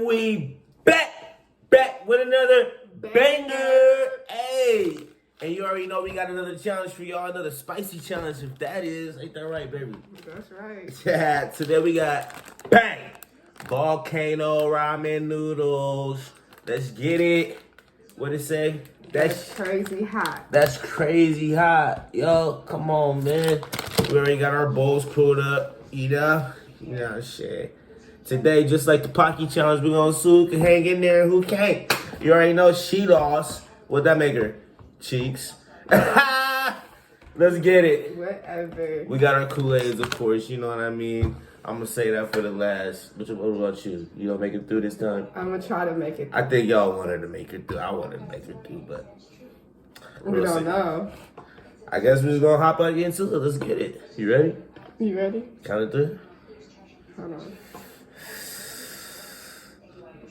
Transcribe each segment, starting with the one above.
we back with another banger. Hey, and you already know we got another challenge for y'all, another spicy challenge. If that is, ain't that right, baby? That's right. Yeah. Today we got bang, Volcano ramen noodles. Let's get it. What it say? That's crazy hot. That's crazy hot. Yo, come on, man. We already got our bowls pulled up. You know shit. Today, just like the Pocky Challenge, we're gonna see who can hang in there and who can't. You already know she lost. What'd that make her? Cheeks. Let's get it. Whatever. We got our Kool-Aids, of course. You know what I mean? I'm gonna say that for the last. What about you? You gonna make it through this time? I'm gonna try to make it through. I think y'all wanted to make it through. I wanted to make it through, but we don't know. I guess we're just gonna hop out into it. Let's get it. You ready? You ready? Count it through. Hold on.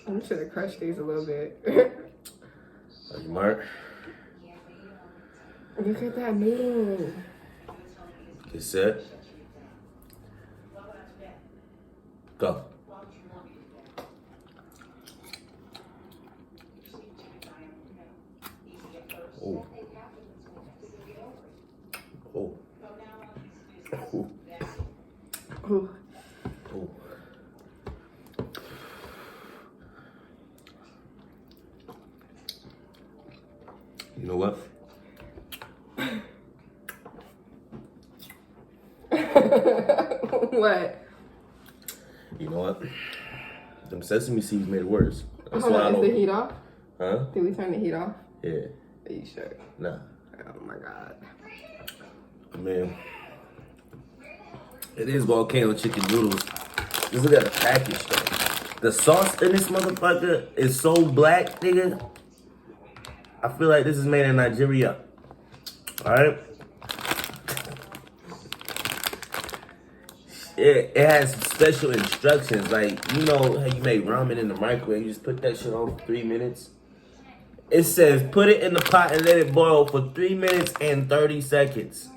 I should have crushed these a little bit. Are you mark? Look at that noodle. Get set. Go. Oh. Oh. Oh. Ooh. Oh. You know what? What? You know what? Them sesame seeds made it worse. That's Hold why I on, is don't. the heat off? Huh? Did we turn the heat off? Yeah. Are you sure? Nah. Oh my god. Man. It is volcano chicken noodles. Just look at the package though. The sauce in this motherfucker is so black, nigga. I feel like this is made in Nigeria. Alright? It has special instructions. Like, you know how you make ramen in the microwave? You just put that shit on for 3 minutes. It says put it in the pot and let it boil for 3 minutes and 30 seconds.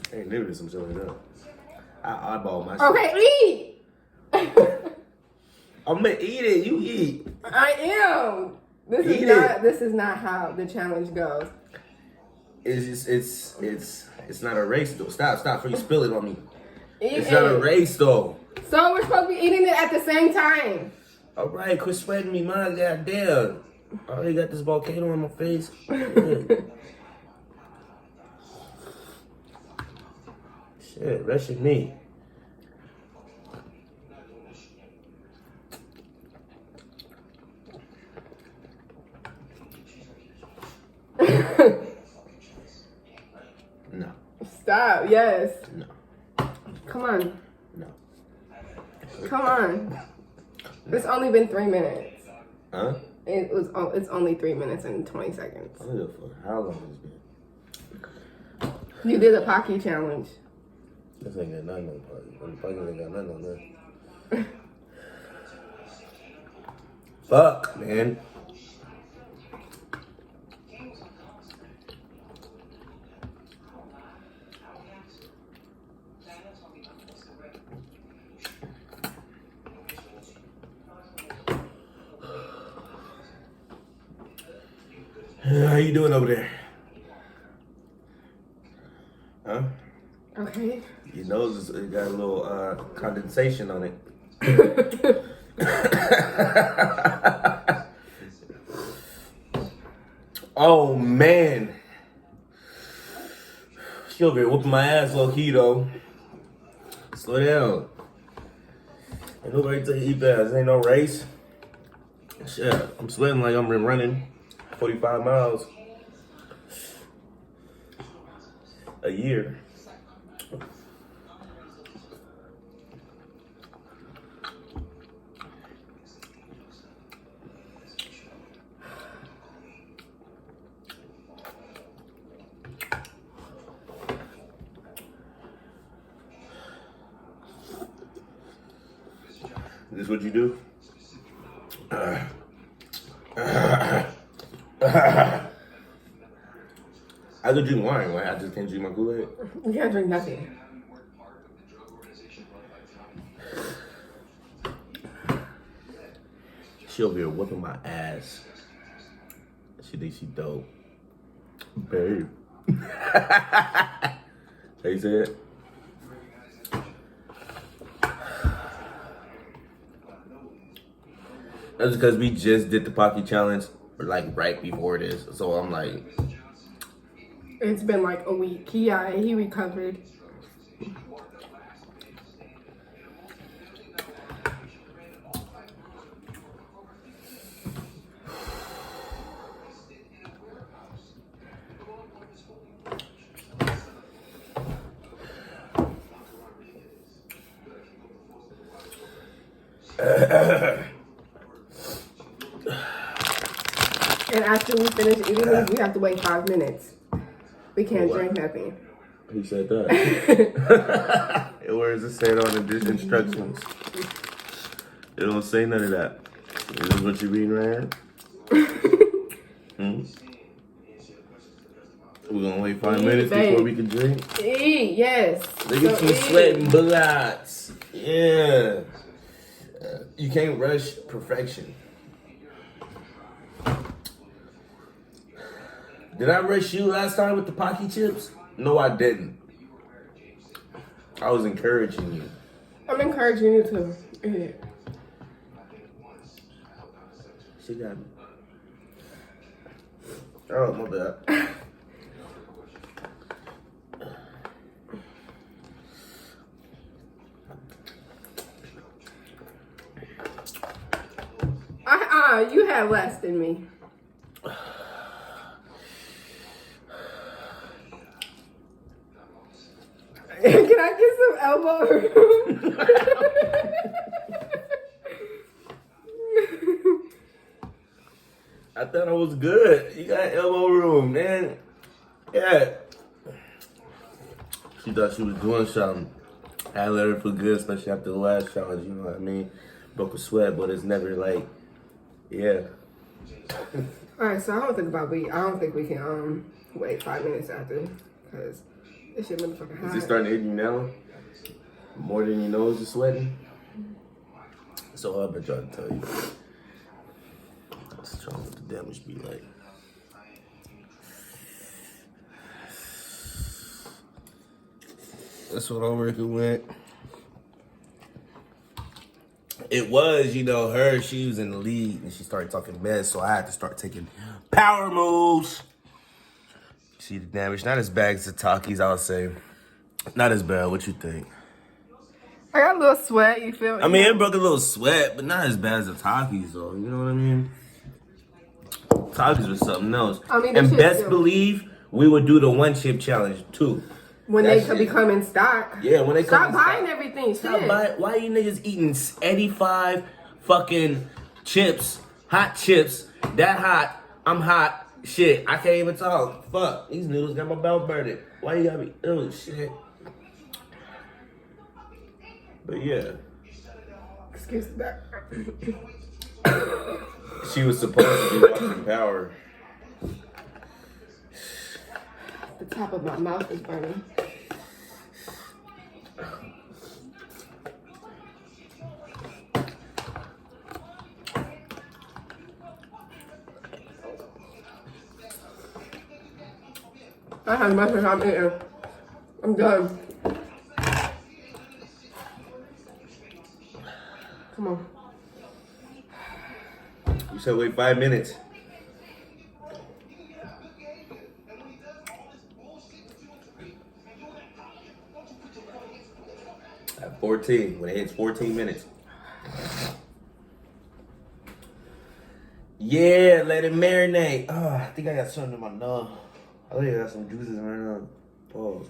Hey, knew this, I'm showing it up. I eyeball my shit. Okay, eat! I'm gonna eat it, you eat. I am! This is not how the challenge goes. It's not a race though. Stop before you spill it on me. It's Eat not it. a race though. So we're supposed to be eating it at the same time. All right, quit sweating me, man. Goddamn. I already got this volcano on my face. Shit, rushing me. No. Stop, yes. No. Come on. No. Come on. It's only been 3 minutes. Huh? It's only 3 minutes and 20 seconds. I don't give a fuck how long it's been. You did the Pocky challenge. This ain't got nothing on Pocky. The Pocky ain't got nothing on that. Fuck, man. How you doing over there? Huh? Okay. Your nose it got a little condensation on it. Oh man. She over here whooping my ass low key though. Slow down. Ain't nobody tell you eat fast. Ain't no race. Shit, I'm sweating like I'm running 45 miles a year. Is this what you do? I could drink wine, right? I just can't drink my Kool-Aid. You can't drink nothing. She over here whooping my ass. She thinks she dope. Babe. How you say it? That's because we just did the Pocky challenge like right before this. So I'm like, it's been like a week. He recovered. And after we finish eating these, we have to wait 5 minutes. We can't drink nothing. Who said that? Where is it saying on the dish instructions? It don't say none of that. Is this what you're reading right here? We're gonna wait 5 minutes before we can drink? Eat, yes. Look at you sweating bullets. Yeah. You can't rush perfection. Did I rush you last time with the Pocky chips? No, I didn't. I was encouraging you. I'm encouraging you to eat it. She got me. Oh, my bad. You have less than me. Can I get some elbow room? I thought I was good. You got elbow room, man. Yeah. She thought she was doing something. I let her feel good, especially after the last challenge, you know what I mean? Broke a sweat, but it's never like, yeah. Alright, so I don't think we can wait 5 minutes after, because this shit motherfucking hot. Is it starting to hit you now? More than your nose is sweating? So I've been trying to tell you. Let's try what the damage be like. That's what I reckon went. It was, you know, her, she was in the lead and she started talking mess, so I had to start taking power moves. See the damage, not as bad as the Takis, I would say. Not as bad, what you think? I got a little sweat, you feel me? I mean, it broke a little sweat, but not as bad as the Takis, though. You know what I mean? Takis was something else. I mean, and best believe we would do the one chip challenge, too. When they could become in stock. Yeah, when they come in stock. Stop buying everything. Stop buying. Why are you niggas eating 85 fucking chips, hot chips, that hot, I'm hot, shit, I can't even talk. Fuck, these noodles got my belt burning. Why you got me, oh shit. But yeah. Excuse that. She was supposed to be watching Power. The top of my mouth is burning. I have much as I'm eating. I'm done. Come on. You said wait 5 minutes. At 14, when it hits 14 minutes. Yeah, let it marinate. Oh, I think I got something in my nose. I think I got some juices right now. Pause.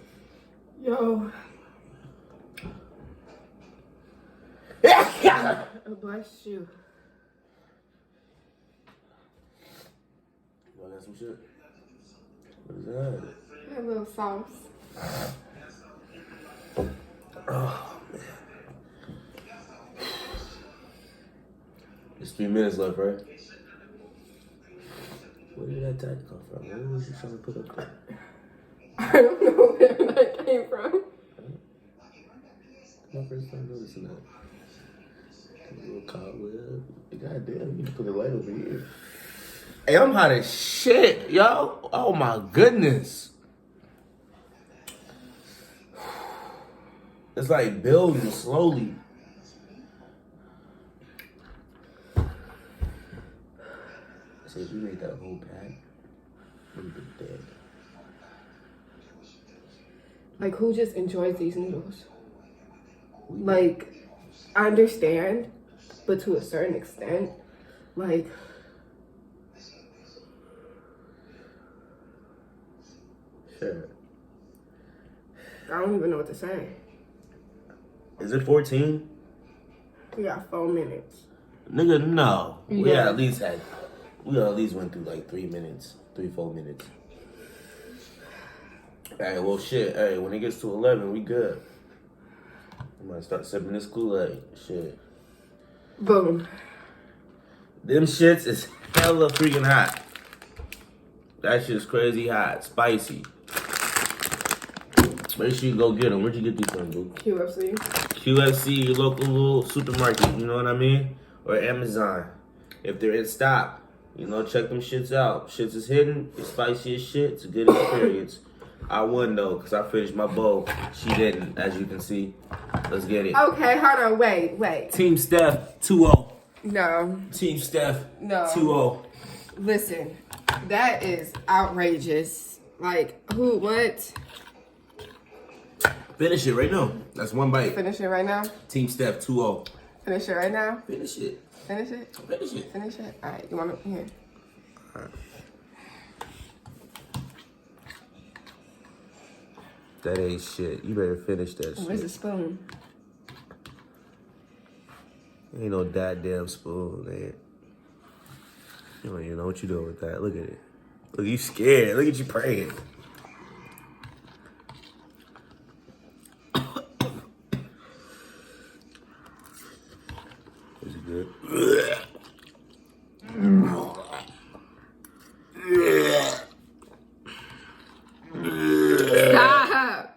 Yo. Bless you. You got some shit? What is that? A little sauce. Oh, man. There's 3 minutes left, right? Where did that tag come from? What was you trying to put up there? I don't know where that came from. My first time noticing that. A little cobweb. Goddamn, you can put it right over here. Hey, I'm hot as shit, yo. Oh my goodness. It's like building slowly. See, if we made that whole pack, we'd be dead. Like, who just enjoys these noodles? Like, I understand, but to a certain extent, like, Sure. I don't even know what to say. Is it 14? We got 4 minutes. Nigga, no. We Yeah. at least went through like 3 minutes, 4 minutes. Hey, well, shit. Hey, when it gets to 11, we good. I'm gonna start sipping this Kool-Aid. Shit. Boom. Them shits is hella freaking hot. That shit's crazy hot, spicy. Make sure you go get them. Where'd you get these from, boo? QFC. QFC, your local little supermarket, you know what I mean? Or Amazon. If they're in stock, you know, check them shits out. Shits is hidden, it's spicy as shit, it's a good experience. I won though, because I finished my bowl. She didn't, as you can see. Let's get it. Okay, hold on, wait. Team Steph, 2-0. No. Team Steph, No. 2-0. Listen, that is outrageous. Like, who, what? Finish it right now. That's one bite. Finish it right now? Team Steph, 2-0. Finish it right now? Finish it. Finish it? Finish it. Finish it? All right, you want to, here. All right. That ain't shit. You better finish that shit. Where's the spoon? Ain't no goddamn spoon, man. You don't even know what you doing with that. Look at it. Look, you scared. Look at you praying. Is it good? Stop!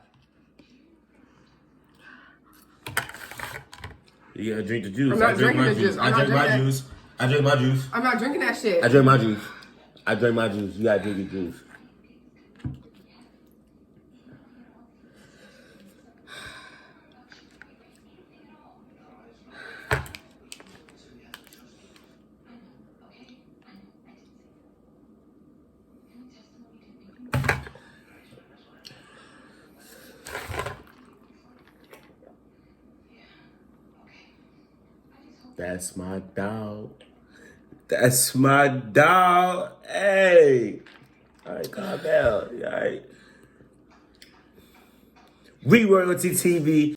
You gotta drink the juice. I'm not drinking the juice. I drink my juice. I drink my juice. I'm not drinking that shit. I drink my juice. I drink my juice. You gotta drink your juice. That's my dog. That's my dog. Hey. All right, calm down. All right. We Royalty TV.